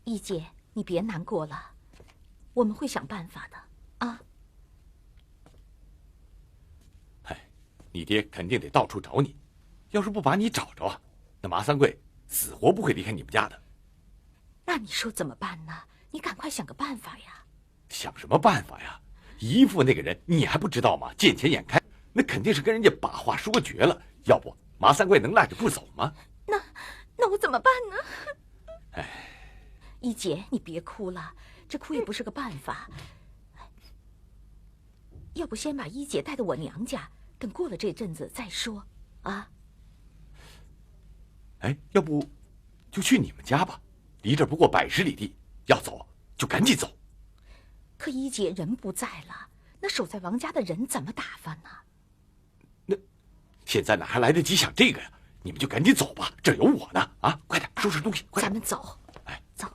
一姐，你别难过了，我们会想办法的啊。哎，你爹肯定得到处找你，要是不把你找着啊，那麻三贵死活不会离开你们家的。那你说怎么办呢？你赶快想个办法呀！想什么办法呀？姨父那个人你还不知道吗？见钱眼开，那肯定是跟人家把话说绝了。要不麻三贵能赖着不走吗？那我怎么办呢？哎，一姐，你别哭了，这哭也不是个办法。要不先把一姐带到我娘家，等过了这阵子再说啊。哎，要不就去你们家吧，离这不过100里地，要走就赶紧走。可一姐人不在了，那守在王家的人怎么打发呢？那现在哪还来得及想这个呀？你们就赶紧走吧，这有我呢！啊，快点收拾东西，快点。咱们走。哎，走。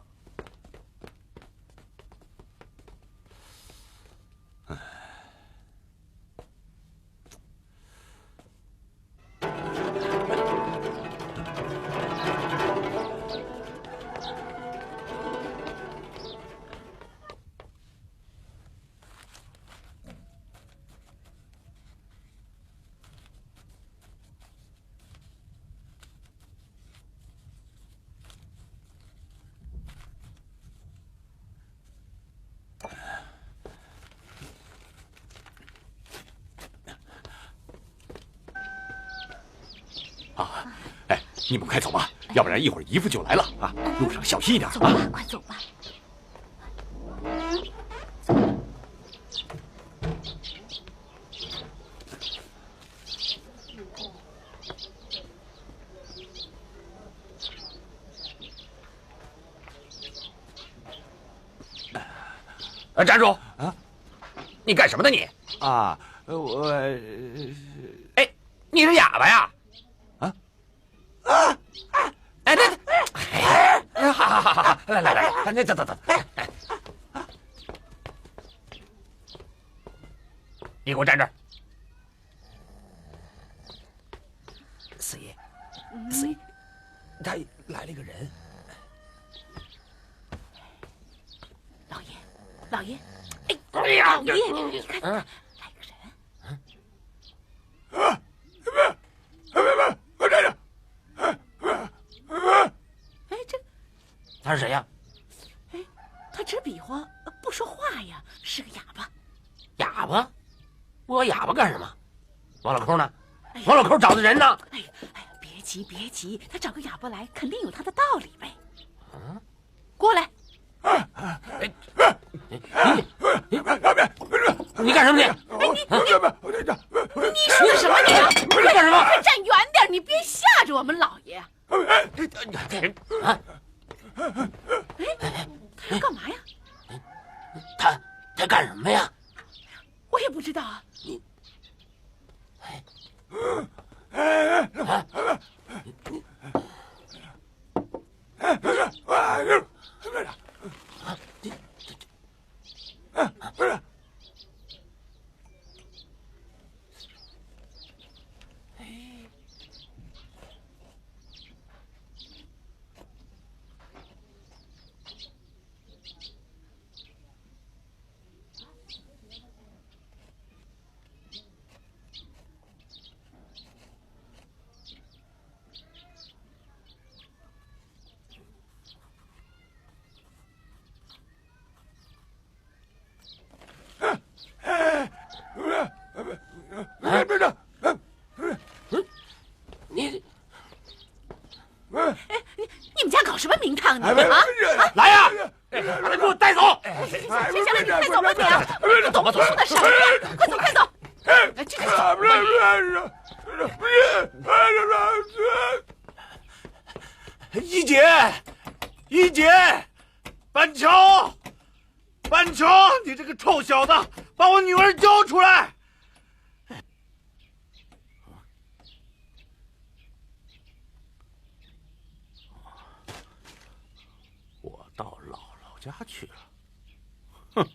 啊，哎，你们快走吧，要不然一会儿姨父就来了啊！路上小心一点走吧，啊！快走吧。站住！啊，你干什么呢你？啊，我，哎，你是哑巴呀？哎，对，好，来，那走，你给我站这儿。四爷，他来了一个人。老爷，哎呀，老爷，你看，来个人。我站着。哎，这他是谁呀？哎，他只比划不说话呀，是个哑巴。哑巴？我哑巴干什么？王老抠呢？王老抠找的人呢？哎呀，别急，他找个哑巴来，肯定有他的道理呗。过来。你干什么你？你说什么你？你干什么？快站远点，你别吓着我们老爷。啊！他要干嘛呀？他干什么呀？我也不知道啊。你们家搞什么名堂你啊？来呀！把他给我带走！行了，你快走吧你啊！懂不懂的什么呀？快走！这个走吧一姐，板桥，你这个臭小子，把我女儿交出来！我到姥姥家去了，哼，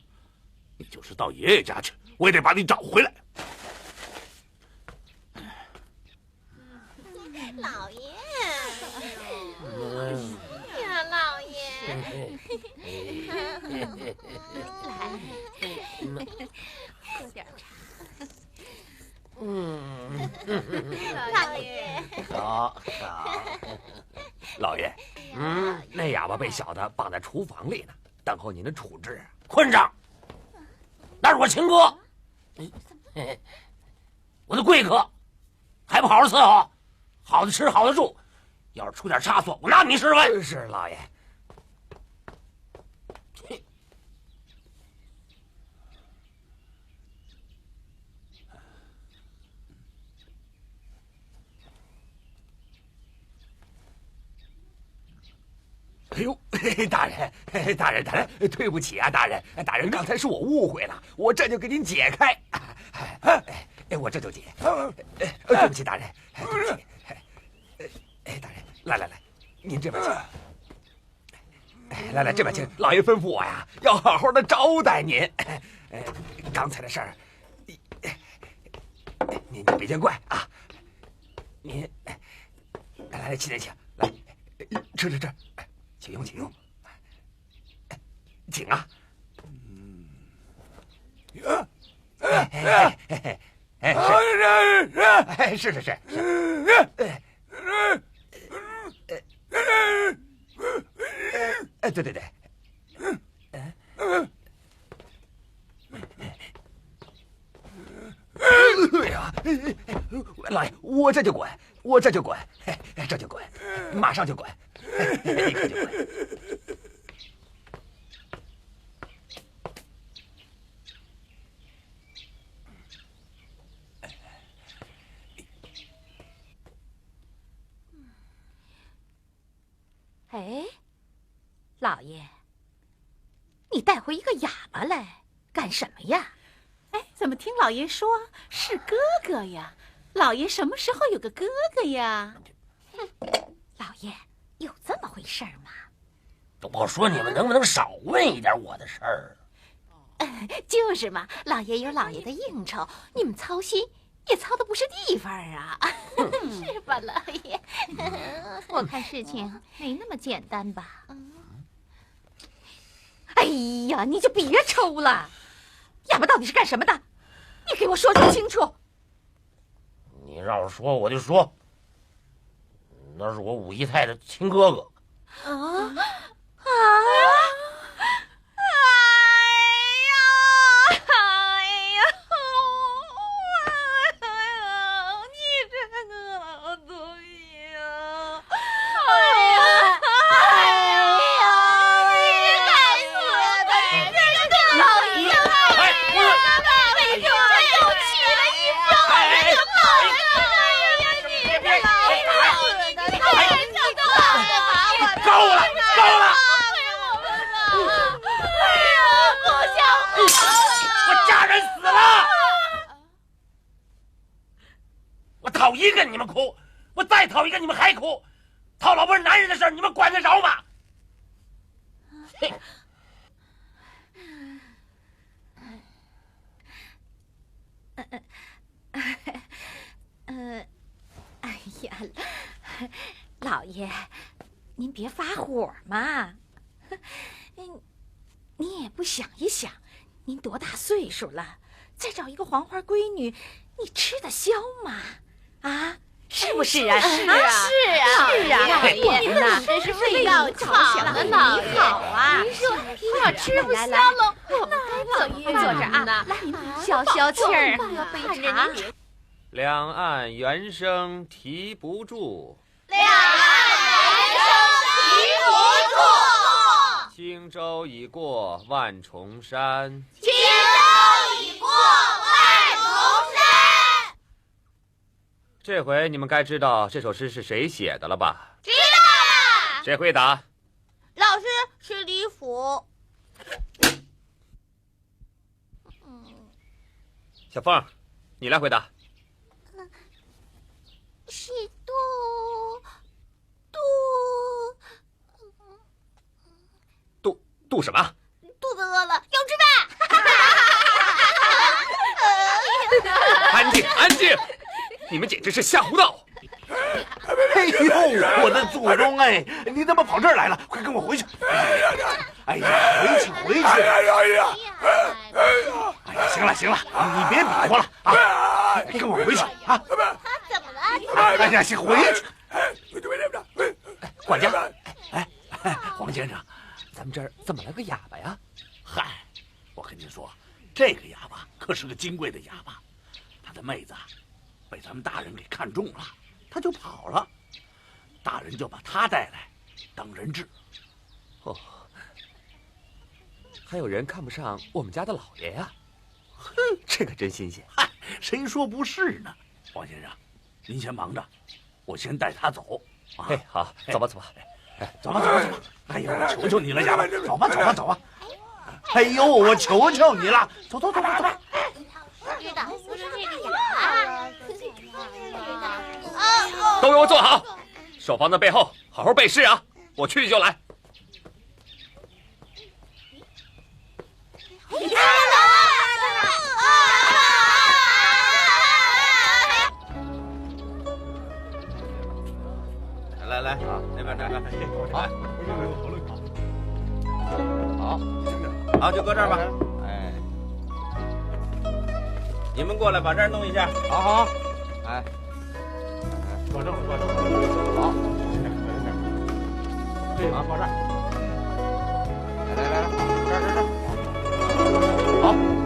你就是到爷爷家去，我也得把你找回来。老爷，哎呀，老爷，喝点茶。老爷，好，老爷，那哑巴被小的绑在厨房里呢，等候您的处置。坤上，那是我亲哥，我的贵客，还不好好伺候，好的吃，好的住。要是出点差错，我拿你试问。是老爷。哎呦，大人，对不起啊，大人，刚才是我误会了，我这就给您解开。我这就解。对不起，大人，对不起。大人，来，您这边请。来，这边请。老爷吩咐我呀，要好好的招待您。刚才的事儿，您就别见怪啊。您，来，请，来，吃。请用，请啊！是，对，哎呀，老爷，我这就滚，马上就滚，立刻就滚。哎，老爷，你带回一个哑巴来干什么呀？哎，怎么听老爷说是哥哥呀？老爷什么时候有个哥哥呀？老爷，有这么回事吗？我说你们能不能少问一点我的事儿？就是嘛，老爷有老爷的应酬，你们操心也操的不是地方啊，是吧，老爷？我看事情没那么简单吧。哎呀，你就别抽了，哑巴到底是干什么的？你给我说清楚。你让我说我就说，那是我武姨太的亲哥哥。讨一个你们哭，我再讨一个你们还哭，讨老婆是男人的事儿，你们管得着吗？哎呀，老爷，您别发火嘛。你也不想一想，您多大岁数了，再找一个黄花闺女，你吃得消吗？啊，是不是啊？是啊，老爷，您呐，真是为老好了，老爷好啊！您说要吃不消了，我们该怎么办？坐这儿啊，来，消消气儿，喝杯茶。两岸猿声啼不住，两岸猿声啼不住。轻舟已过万重山，轻舟已过万重山。这回你们该知道这首诗是谁写的了吧？知道了。谁会答？老师是李府。小凤，你来回答。是杜什么？肚子饿了，要吃饭。安静，安静！你们简直是瞎胡闹！哎呦，我的祖宗哎！你怎么跑这儿来了？快跟我回去！哎呀，回去！哎呀，行了，你别比划了啊！跟我回去啊！怎么了？哎呀，先回去！管家，黄先生，咱们这儿怎么来个哑巴呀？嗨，我跟您说，这个哑巴可是个金贵的哑巴，他的妹子被咱们大人给看中了，他就跑了，大人就把他带来当人质。哦，还有人看不上我们家的老爷呀？哼，这可真新鲜。嗨，谁说不是呢？黄先生，您先忙着，我先带他走。哎，好，走吧。走吧！哎呦，我求求你了，哑巴，走吧！哎呦，我求求你了，走！知道就是这个哑巴。都给我坐好，守房的背后好好背诗啊！我去就来。来啊，那边来，好，就搁这儿吧。哎，你们过来把这儿弄一下。好，哎，坐正了，好，对，啊，放这儿。来，这儿，好。